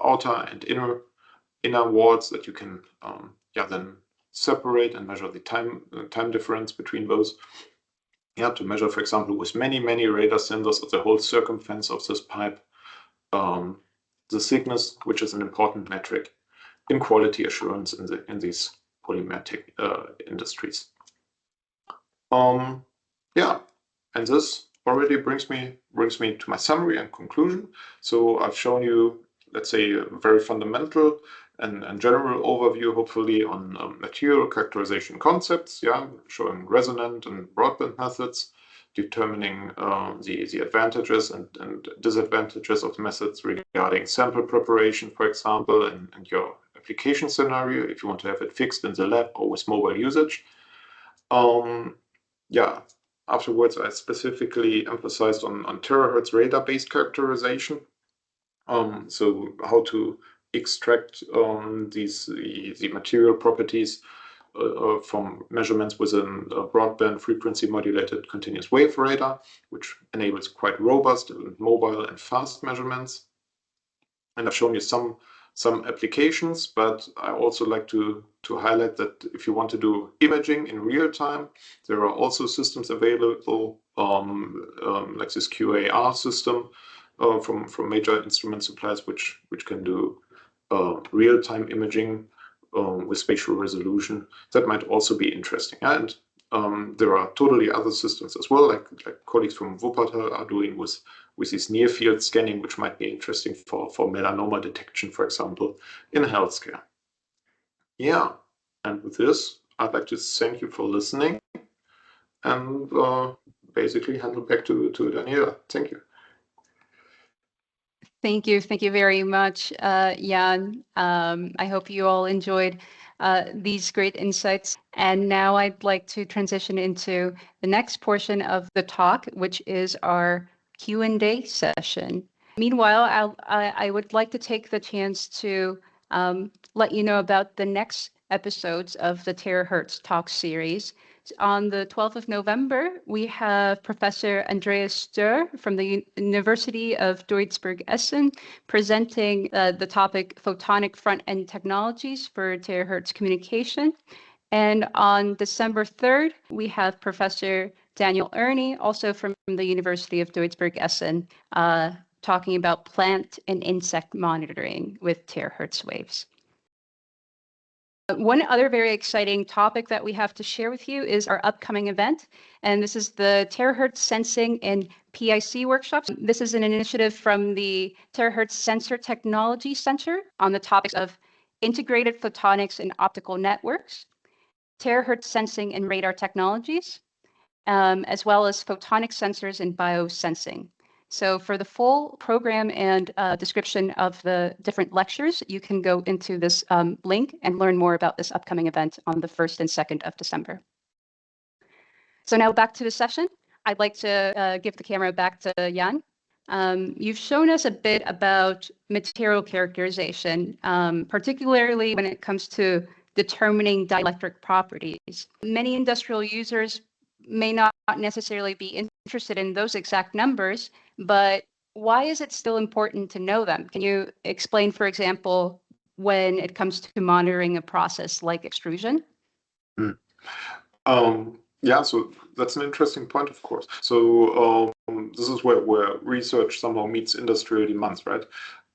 outer and inner walls that you can then separate and measure the time difference between those. To measure, for example, with many radar sensors of the whole circumference of this pipe, the thickness, which is an important metric in quality assurance in these polymer industries. And this already brings me to my summary and conclusion. So I've shown you, let's say, a very fundamental and general overview, hopefully, on material characterization concepts, showing resonant and broadband methods, determining the advantages and disadvantages of the methods regarding sample preparation, for example, and your application scenario, if you want to have it fixed in the lab or with mobile usage. Afterwards, I specifically emphasized on terahertz radar-based characterization. So how to extract the material properties from measurements within a broadband frequency modulated continuous wave radar, which enables quite robust, mobile, and fast measurements. And I've shown you some applications, but I also like to highlight that if you want to do imaging in real time, there are also systems available, like this QAR system from major instrument suppliers, which can do real-time imaging with spatial resolution. That might also be interesting. And there are totally other systems as well, like colleagues from Wuppertal are doing with this near-field scanning, which might be interesting for melanoma detection, for example, in healthcare. And with this, I'd like to thank you for listening and basically hand it back to Daniela. Thank you. Thank you very much, Jan. I hope you all enjoyed these great insights. And now I'd like to transition into the next portion of the talk, which is our Q&A session. Meanwhile, I would like to take the chance to let you know about the next episodes of the Terahertz Talks series. On the 12th of November, we have Professor Andreas Stur from the University of Duisburg-Essen presenting the topic Photonic Front-End Technologies for Terahertz Communication. And on December 3rd, we have Professor Daniel Erny, also from the University of Duisburg-Essen, talking about plant and insect monitoring with terahertz waves. One other very exciting topic that we have to share with you is our upcoming event, and this is the Terahertz Sensing and PIC workshops. This is an initiative from the Terahertz Sensor Technology Center on the topics of integrated photonics and optical networks, terahertz sensing and radar technologies, as well as photonic sensors and biosensing. So for the full program and description of the different lectures, you can go into this link and learn more about this upcoming event on the 1st and 2nd of December. So now back to the session. I'd like to give the camera back to Jan. You've shown us a bit about material characterization, particularly when it comes to determining dielectric properties. Many industrial users may not necessarily be interested in those exact numbers, but why is it still important to know them? Can you explain, for example, when it comes to monitoring a process like extrusion? Yeah, so that's an interesting point, of course. So this is where research somehow meets industrial demands, right?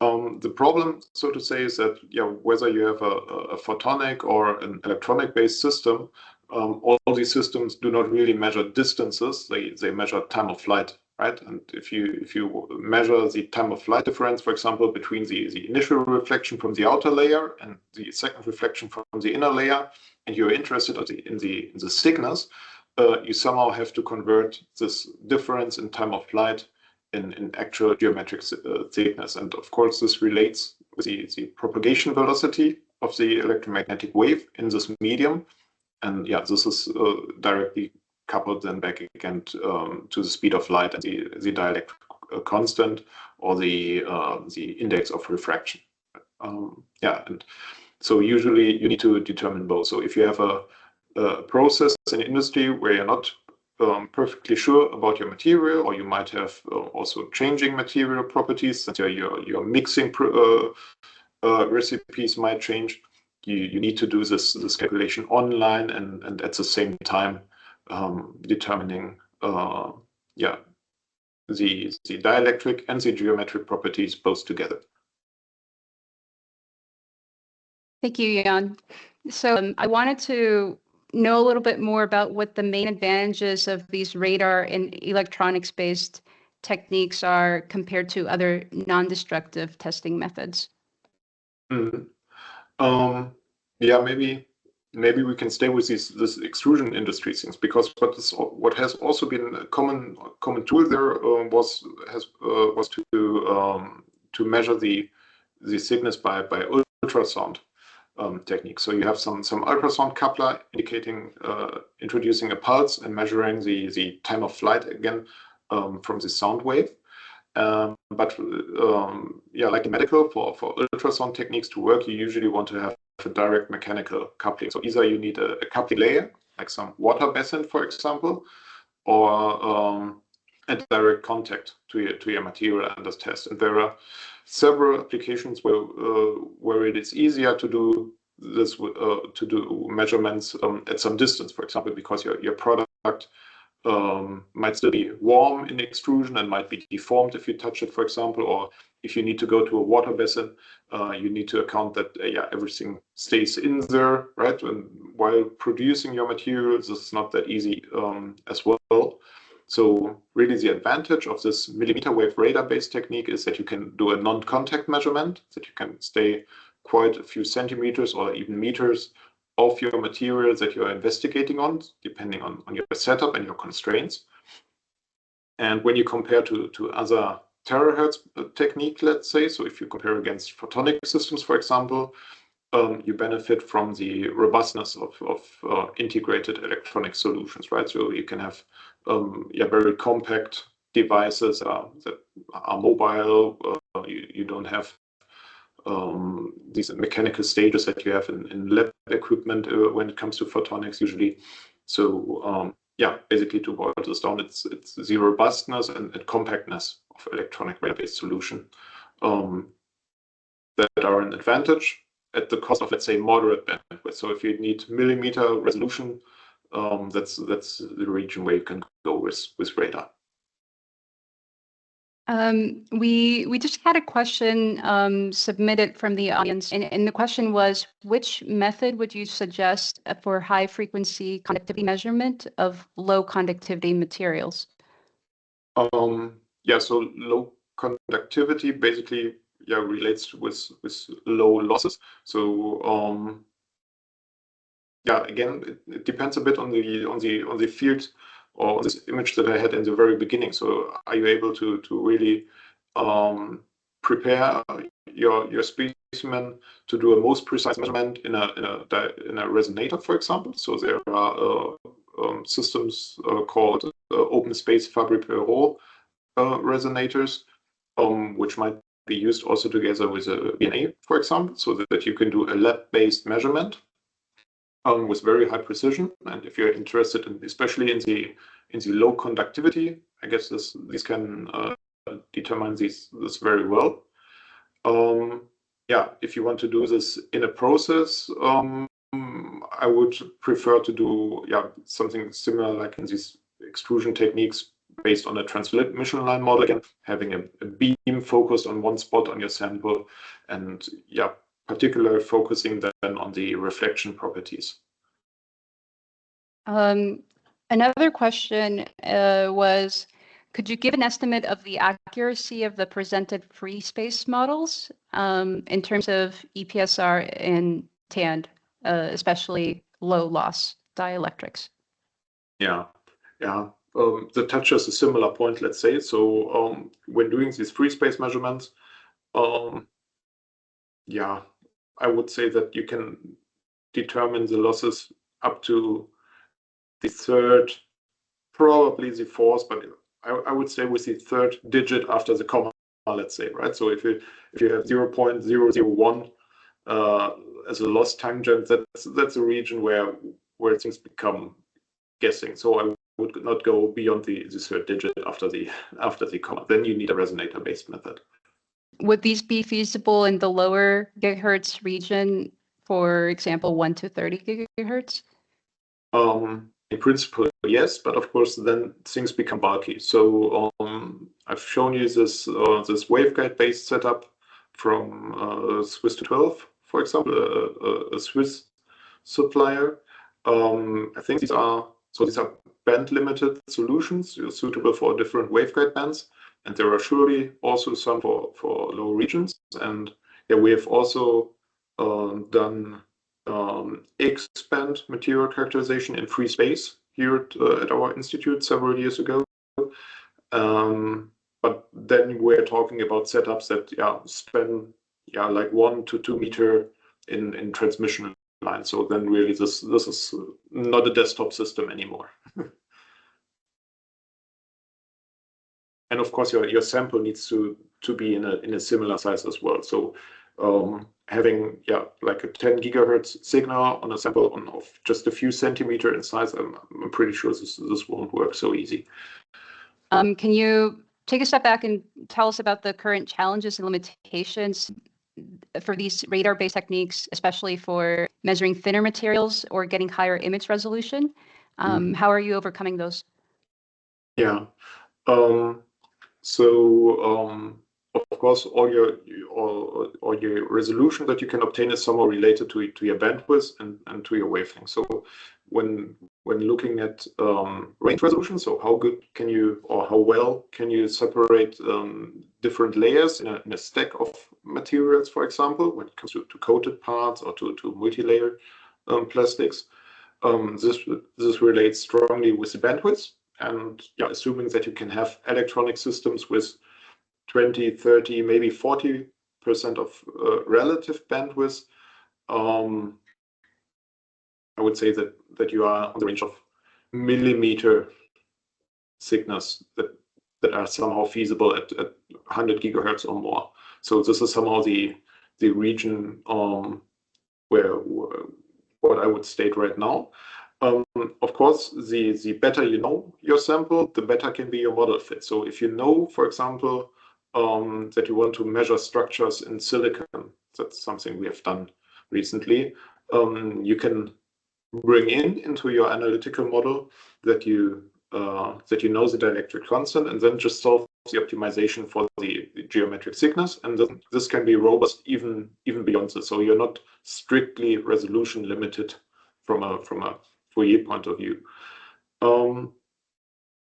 The problem, so to say, is that whether you have a photonic or an electronic-based system, all these systems do not really measure distances. They measure time of flight, right? And if you measure the time of flight difference, for example, between the initial reflection from the outer layer and the second reflection from the inner layer, and you're interested in the thickness, you somehow have to convert this difference in time of flight in actual geometric thickness. And of course, this relates with the propagation velocity of the electromagnetic wave in this medium. And this is directly coupled then back again to the speed of light and the dielectric constant, or the index of refraction. And so usually you need to determine both. So if you have a process in industry where you're not perfectly sure about your material, or you might have also changing material properties, that your mixing recipes might change, you need to do this calculation online and at the same time determining the dielectric and the geometric properties both together. Thank you, Jan. So I wanted to know a little bit more about what the main advantages of these radar and electronics-based techniques are compared to other non-destructive testing methods. Maybe we can stay with this extrusion industry things, because what has also been a common tool there was to measure the thickness by ultrasound technique. So you have some ultrasound coupler indicating introducing a pulse and measuring the time of flight again from the sound wave. But like in medical, for ultrasound techniques to work, you usually want to have a direct mechanical coupling. So either you need a coupling layer, like some water basin, for example, or a direct contact to your material under test. And there are several applications where it is easier to do this, to do measurements at some distance, for example, because your product might still be warm in extrusion and might be deformed if you touch it, for example, or if you need to go to a water basin, you need to account that everything stays in there, right? And while producing your materials, it's not that easy as well. So really the advantage of this millimeter wave radar-based technique is that you can do a non-contact measurement, that you can stay quite a few centimeters or even meters of your material that you're investigating on, depending on your setup and your constraints. And when you compare to other terahertz technique, let's say, so if you compare against photonic systems, for example, you benefit from the robustness of integrated electronic solutions, right? So you can have very compact devices that are mobile. You don't have these mechanical stages that you have in lab equipment when it comes to photonics usually. So basically to boil this down, it's the robustness and compactness of electronic radar-based solution that are an advantage at the cost of, let's say, moderate bandwidth. So if you need millimeter resolution, that's the region where you can go with radar. We just had a question submitted from the audience, and the question was, which method would you suggest for high frequency conductivity measurement of low conductivity materials? Yeah, so low conductivity basically relates with low losses. So yeah, again, it depends a bit on the field or this image that I had in the very beginning. So are you able to really prepare your specimen to do a most precise measurement in a resonator, for example? So there are systems called open space Fabry-Perot resonators, which might be used also together with a VNA, for example, so that you can do a lab-based measurement with very high precision. And if you're interested in, especially in the low conductivity, I guess these can determine this very well. Yeah, if you want to do this in a process, I would prefer to do something similar like in these extrusion techniques based on a transmission line model, again, having a beam focused on one spot on your sample, and particularly focusing then on the reflection properties. Another question was, could you give an estimate of the accuracy of the presented free space models in terms of EPSR and TAND, especially low loss dielectrics? Yeah. That touches a similar point, let's say. So when doing these free space measurements, I would say that you can determine the losses up to the third, probably the fourth, but I would say with the third digit after the comma, let's say, right? So if you have 0.001 as a loss tangent, that's a region where things become guessing. So I would not go beyond the third digit after the comma. Then you need a resonator-based method. Would these be feasible in the lower gigahertz region, for example, 1 to 30 gigahertz? In principle, yes, but of course, then things become bulky. So I've shown you this waveguide-based setup from Swiss 212, for example, a Swiss supplier. I think these are band-limited solutions suitable for different waveguide bands, and there are surely also some for low regions. And we have also done X-band material characterization in free space here at our institute several years ago. But then we're talking about setups that span like 1 to 2 meter in transmission line. So then really this is not a desktop system anymore. And of course your sample needs to be in a similar size as well. So having like a 10 gigahertz signal on a sample of just a few centimeter in size, I'm pretty sure this won't work so easy. Can you take a step back and tell us about the current challenges and limitations for these radar-based techniques, especially for measuring thinner materials or getting higher image resolution? How are you overcoming those? Yeah. Of course, all your resolution that you can obtain is somehow related to your bandwidth and to your wavelength. So when looking at range resolution, so how good can you, or how well can you separate different layers in a stack of materials, for example, when it comes to coated parts or to multi-layer plastics, this relates strongly with the bandwidth. And assuming that you can have electronic systems with 20, 30, maybe 40% of relative bandwidth, I would say that you are on the range of millimeter signals that are somehow feasible at 100 gigahertz or more. So this is somehow the region where what I would state right now. Of course, the better you know your sample, the better can be your model fit. So if you know, for example, that you want to measure structures in silicon, that's something we have done recently, you can bring into your analytical model that you know the dielectric constant, and then just solve the optimization for the geometric thickness, and this can be robust even beyond this. So you're not strictly resolution limited from a Fourier point of view.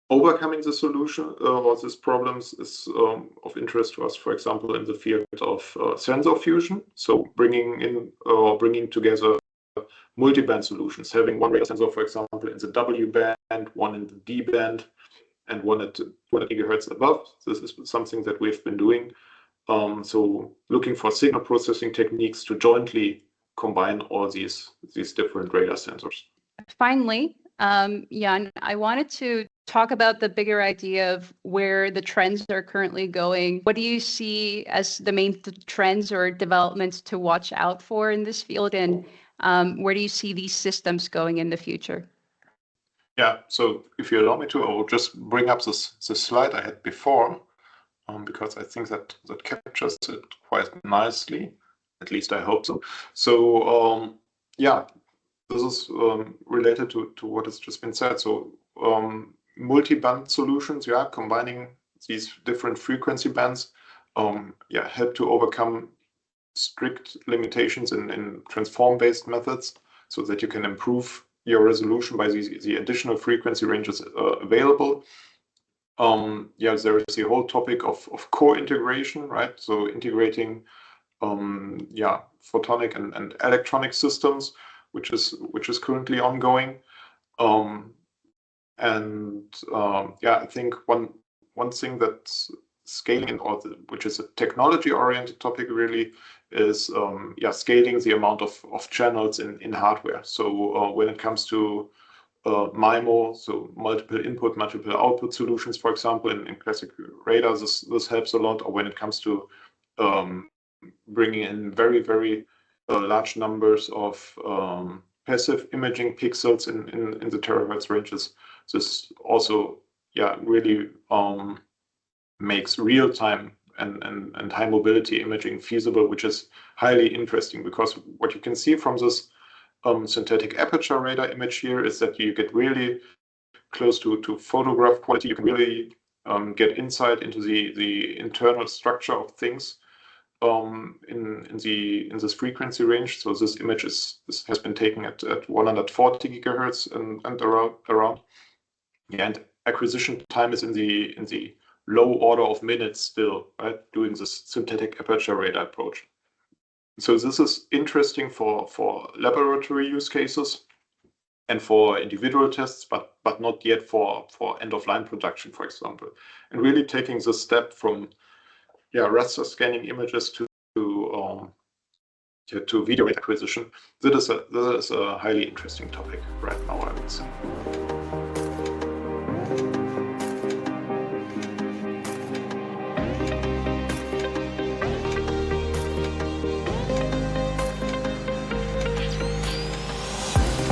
Overcoming the solution or these problems is of interest to us, for example, in the field of sensor fusion. So bringing together multi-band solutions, having one radar sensor, for example, in the W band, one in the D band, and one at 200 gigahertz above. This is something that we've been doing. So looking for signal processing techniques to jointly combine all these different radar sensors. Finally, Jan, I wanted to talk about the bigger idea of where the trends are currently going. What do you see as the main trends or developments to watch out for in this field, and where do you see these systems going in the future? Yeah, so if you allow me to, I will just bring up this slide I had before, because I think that captures it quite nicely. At least I hope so. So yeah, this is related to what has just been said. So multi-band solutions, yeah, combining these different frequency bands, yeah, help to overcome strict limitations in transform-based methods, so that you can improve your resolution by the additional frequency ranges available. Yeah, there is the whole topic of core integration, right? So integrating, yeah, photonic and electronic systems, which is currently ongoing. Yeah, I think one thing that's scaling, which is a technology-oriented topic really, is yeah, scaling the amount of channels in hardware. So when it comes to MIMO, so multiple input, multiple output solutions, for example, in classic radar, this helps a lot. Or when it comes to bringing in very large numbers of passive imaging pixels in the terahertz ranges, this also, yeah, really makes real-time and high mobility imaging feasible, which is highly interesting, because what you can see from this synthetic aperture radar image here is that you get really close to photograph quality. You can really get insight into the internal structure of things in this frequency range. So this image has been taken at 140 gigahertz and around. Yeah, and acquisition time is in the low order of minutes still, right? Doing this synthetic aperture radar approach. So this is interesting for laboratory use cases and for individual tests, but not yet for end-of-line production, for example. And really taking the step from, yeah, raster scanning images to video acquisition. That is a highly interesting topic right now, I would say.